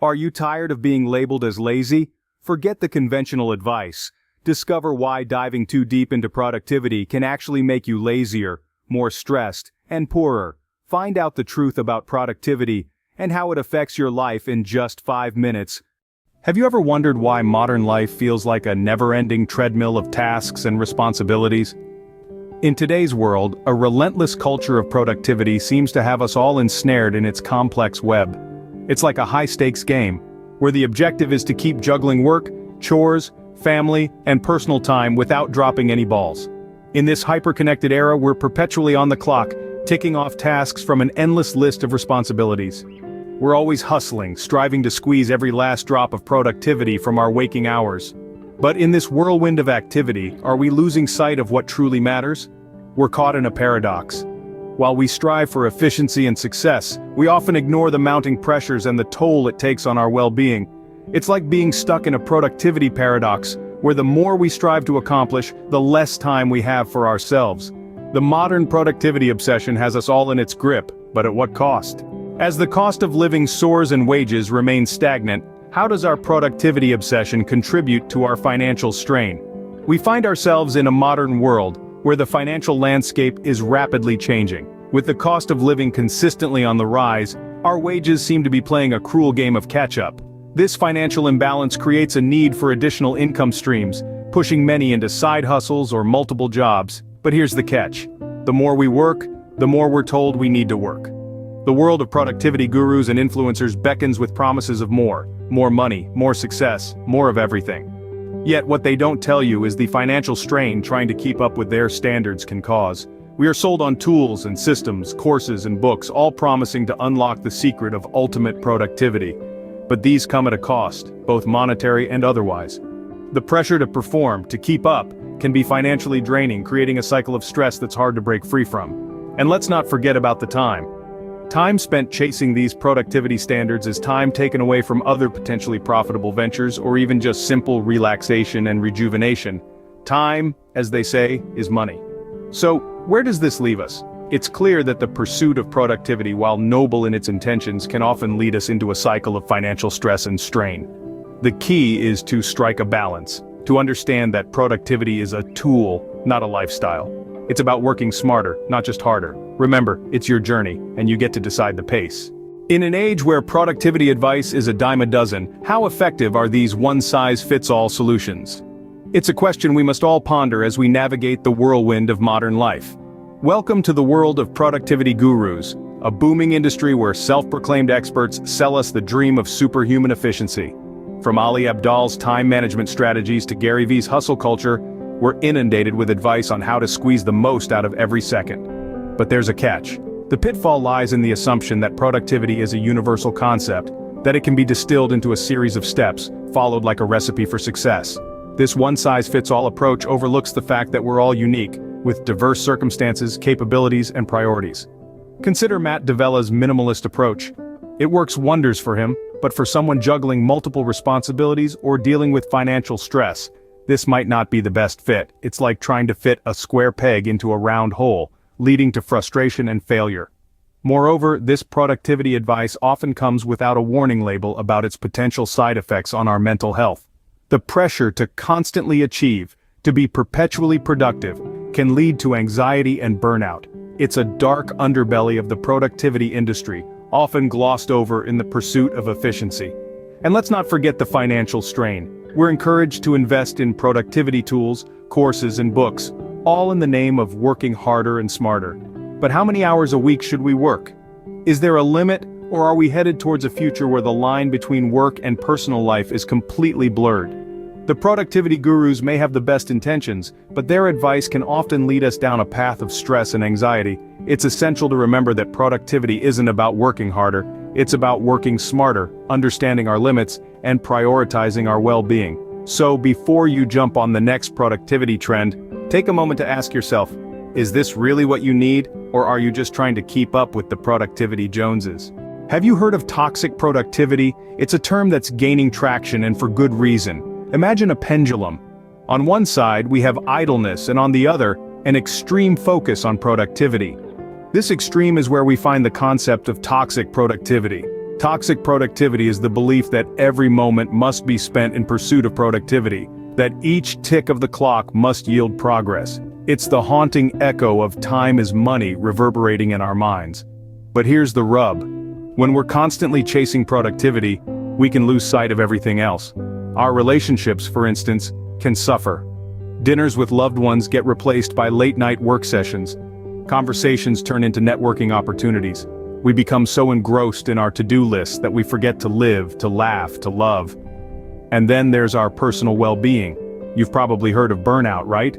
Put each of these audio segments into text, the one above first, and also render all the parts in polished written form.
Are you tired of being labeled as lazy? Forget the conventional advice. Discover why diving too deep into productivity can actually make you lazier, more stressed, and poorer. Find out the truth about productivity and how it affects your life in just 5 minutes. Have you ever wondered why modern life feels like a never-ending treadmill of tasks and responsibilities? In today's world, a relentless culture of productivity seems to have us all ensnared in its complex web. It's like a high-stakes game, where the objective is to keep juggling work, chores, family, and personal time without dropping any balls. In this hyper-connected era, we're perpetually on the clock, ticking off tasks from an endless list of responsibilities. We're always hustling, striving to squeeze every last drop of productivity from our waking hours. But in this whirlwind of activity, are we losing sight of what truly matters? We're caught in a paradox. While we strive for efficiency and success, we often ignore the mounting pressures and the toll it takes on our well-being. It's like being stuck in a productivity paradox, where the more we strive to accomplish, the less time we have for ourselves. The modern productivity obsession has us all in its grip, but at what cost? As the cost of living soars and wages remain stagnant, how does our productivity obsession contribute to our financial strain? We find ourselves in a modern world, where the financial landscape is rapidly changing. With the cost of living consistently on the rise, our wages seem to be playing a cruel game of catch-up. This financial imbalance creates a need for additional income streams, pushing many into side hustles or multiple jobs. But here's the catch. The more we work, the more we're told we need to work. The world of productivity gurus and influencers beckons with promises of more money, more success, more of everything. Yet what they don't tell you is the financial strain trying to keep up with their standards can cause. We are sold on tools and systems, courses and books, all promising to unlock the secret of ultimate productivity. But these come at a cost, both monetary and otherwise. The pressure to perform, to keep up, can be financially draining, creating a cycle of stress that's hard to break free from. And let's not forget about the time. Time spent chasing these productivity standards is time taken away from other potentially profitable ventures or even just simple relaxation and rejuvenation. Time, as they say, is money. So, where does this leave us? It's clear that the pursuit of productivity, while noble in its intentions, can often lead us into a cycle of financial stress and strain. The key is to strike a balance, to understand that productivity is a tool, not a lifestyle. It's about working smarter, not just harder. Remember, it's your journey, and you get to decide the pace. In an age where productivity advice is a dime a dozen, how effective are these one-size-fits-all solutions? It's a question we must all ponder as we navigate the whirlwind of modern life. Welcome to the world of productivity gurus, a booming industry where self-proclaimed experts sell us the dream of superhuman efficiency. From Ali Abdaal's time management strategies to Gary Vee's hustle culture, we're inundated with advice on how to squeeze the most out of every second. But there's a catch. The pitfall lies in the assumption that productivity is a universal concept, that it can be distilled into a series of steps, followed like a recipe for success. This one-size-fits-all approach overlooks the fact that we're all unique, with diverse circumstances, capabilities, and priorities. Consider Matt D'Avella's minimalist approach. It works wonders for him, but for someone juggling multiple responsibilities or dealing with financial stress, this might not be the best fit. It's like trying to fit a square peg into a round hole, leading to frustration and failure. Moreover, this productivity advice often comes without a warning label about its potential side effects on our mental health. The pressure to constantly achieve, to be perpetually productive, can lead to anxiety and burnout. It's a dark underbelly of the productivity industry, often glossed over in the pursuit of efficiency. And let's not forget the financial strain. We're encouraged to invest in productivity tools, courses, and books, all in the name of working harder and smarter. But how many hours a week should we work? Is there a limit, or are we headed towards a future where the line between work and personal life is completely blurred? The productivity gurus may have the best intentions, but their advice can often lead us down a path of stress and anxiety. It's essential to remember that productivity isn't about working harder, it's about working smarter, understanding our limits, and prioritizing our well-being. So before you jump on the next productivity trend, take a moment to ask yourself, is this really what you need, or are you just trying to keep up with the productivity Joneses? Have you heard of toxic productivity? It's a term that's gaining traction, and for good reason. Imagine a pendulum. On one side, we have idleness, and on the other, an extreme focus on productivity. This extreme is where we find the concept of toxic productivity. Toxic productivity is the belief that every moment must be spent in pursuit of productivity, that each tick of the clock must yield progress. It's the haunting echo of time is money reverberating in our minds. But here's the rub. When we're constantly chasing productivity, we can lose sight of everything else. Our relationships, for instance, can suffer. Dinners with loved ones get replaced by late-night work sessions. Conversations turn into networking opportunities. We become so engrossed in our to-do lists that we forget to live, to laugh, to love. And then there's our personal well-being. You've probably heard of burnout, right?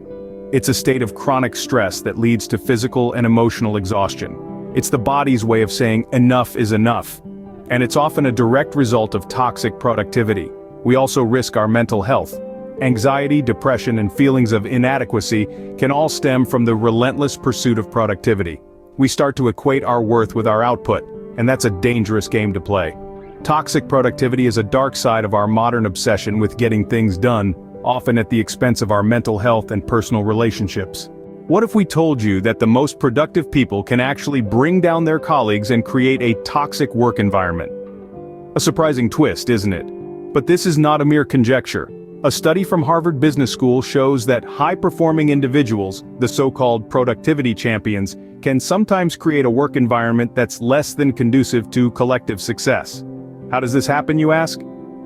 It's a state of chronic stress that leads to physical and emotional exhaustion. It's the body's way of saying enough is enough. And it's often a direct result of toxic productivity. We also risk our mental health. Anxiety, depression, and feelings of inadequacy can all stem from the relentless pursuit of productivity. We start to equate our worth with our output, and that's a dangerous game to play. Toxic productivity is a dark side of our modern obsession with getting things done, often at the expense of our mental health and personal relationships. What if we told you that the most productive people can actually bring down their colleagues and create a toxic work environment? A surprising twist, isn't it? But this is not a mere conjecture. A study from Harvard Business School shows that high-performing individuals, the so-called productivity champions, can sometimes create a work environment that's less than conducive to collective success. How does this happen, you ask?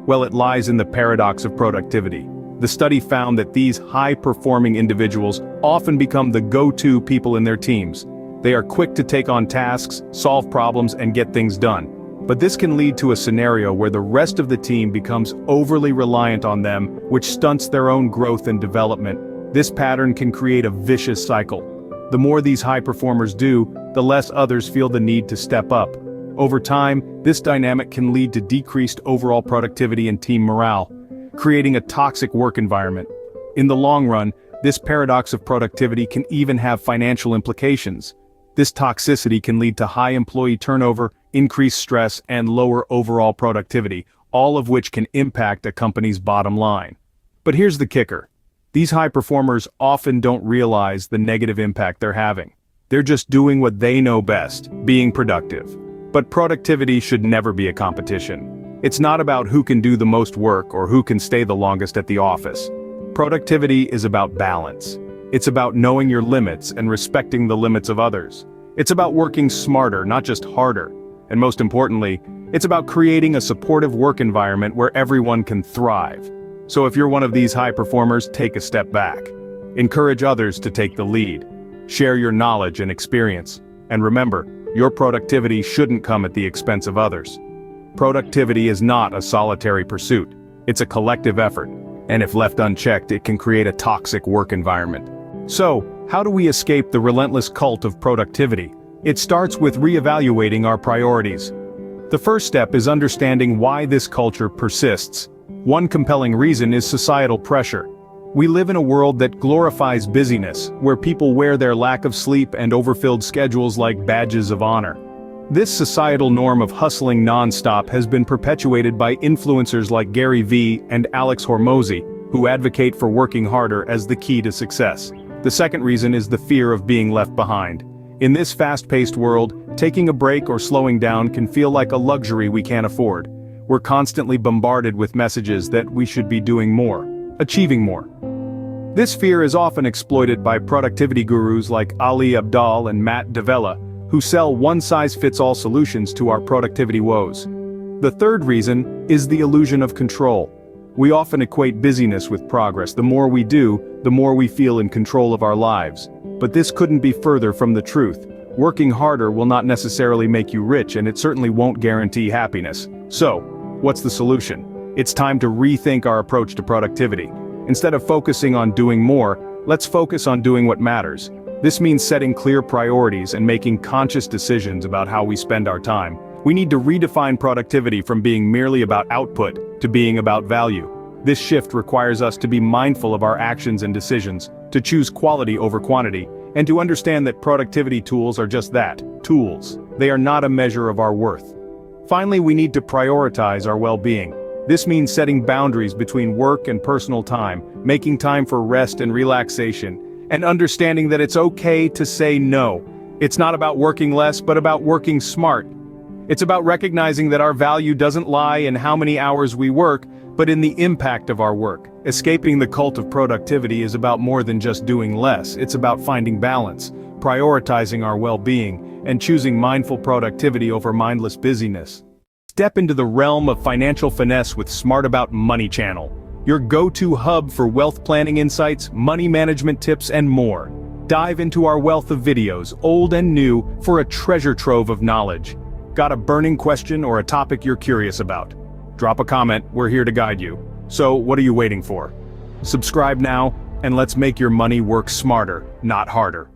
Well, it lies in the paradox of productivity. The study found that these high-performing individuals often become the go-to people in their teams. They are quick to take on tasks, solve problems, and get things done. But this can lead to a scenario where the rest of the team becomes overly reliant on them, which stunts their own growth and development. This pattern can create a vicious cycle. The more these high performers do, the less others feel the need to step up. Over time, this dynamic can lead to decreased overall productivity and team morale, creating a toxic work environment. In the long run, this paradox of productivity can even have financial implications. This toxicity can lead to high employee turnover, increased stress, and lower overall productivity, all of which can impact a company's bottom line. But here's the kicker. These high performers often don't realize the negative impact they're having. They're just doing what they know best, being productive. But productivity should never be a competition. It's not about who can do the most work or who can stay the longest at the office. Productivity is about balance. It's about knowing your limits and respecting the limits of others. It's about working smarter, not just harder. And most importantly, it's about creating a supportive work environment where everyone can thrive. So if you're one of these high performers, take a step back. Encourage others to take the lead. Share your knowledge and experience. And remember, your productivity shouldn't come at the expense of others. Productivity is not a solitary pursuit. It's a collective effort. And if left unchecked, it can create a toxic work environment. So, how do we escape the relentless cult of productivity? It starts with reevaluating our priorities. The first step is understanding why this culture persists. One compelling reason is societal pressure. We live in a world that glorifies busyness, where people wear their lack of sleep and overfilled schedules like badges of honor. This societal norm of hustling non-stop has been perpetuated by influencers like Gary Vee and Alex Hormozy, who advocate for working harder as the key to success. The second reason is the fear of being left behind. In this fast-paced world, taking a break or slowing down can feel like a luxury we can't afford. We're constantly bombarded with messages that we should be doing more, achieving more. This fear is often exploited by productivity gurus like Ali Abdaal and Matt D'Avella, who sell one-size-fits-all solutions to our productivity woes. The third reason is the illusion of control. We often equate busyness with progress. The more we do, the more we feel in control of our lives. But this couldn't be further from the truth. Working harder will not necessarily make you rich, and it certainly won't guarantee happiness. So, what's the solution? It's time to rethink our approach to productivity. Instead of focusing on doing more, let's focus on doing what matters. This means setting clear priorities and making conscious decisions about how we spend our time. We need to redefine productivity from being merely about output to being about value. This shift requires us to be mindful of our actions and decisions, to choose quality over quantity, and to understand that productivity tools are just that, tools. They are not a measure of our worth. Finally, we need to prioritize our well-being. This means setting boundaries between work and personal time, making time for rest and relaxation, and understanding that it's okay to say no. It's not about working less, but about working smart. It's about recognizing that our value doesn't lie in how many hours we work, but in the impact of our work. Escaping the cult of productivity is about more than just doing less. It's about finding balance, prioritizing our well-being, and choosing mindful productivity over mindless busyness. Step into the realm of financial finesse with Smart About Money Channel, your go-to hub for wealth planning insights, money management tips, and more. Dive into our wealth of videos, old and new, for a treasure trove of knowledge. Got a burning question or a topic you're curious about? Drop a comment, we're here to guide you. So, what are you waiting for? Subscribe now, and let's make your money work smarter, not harder.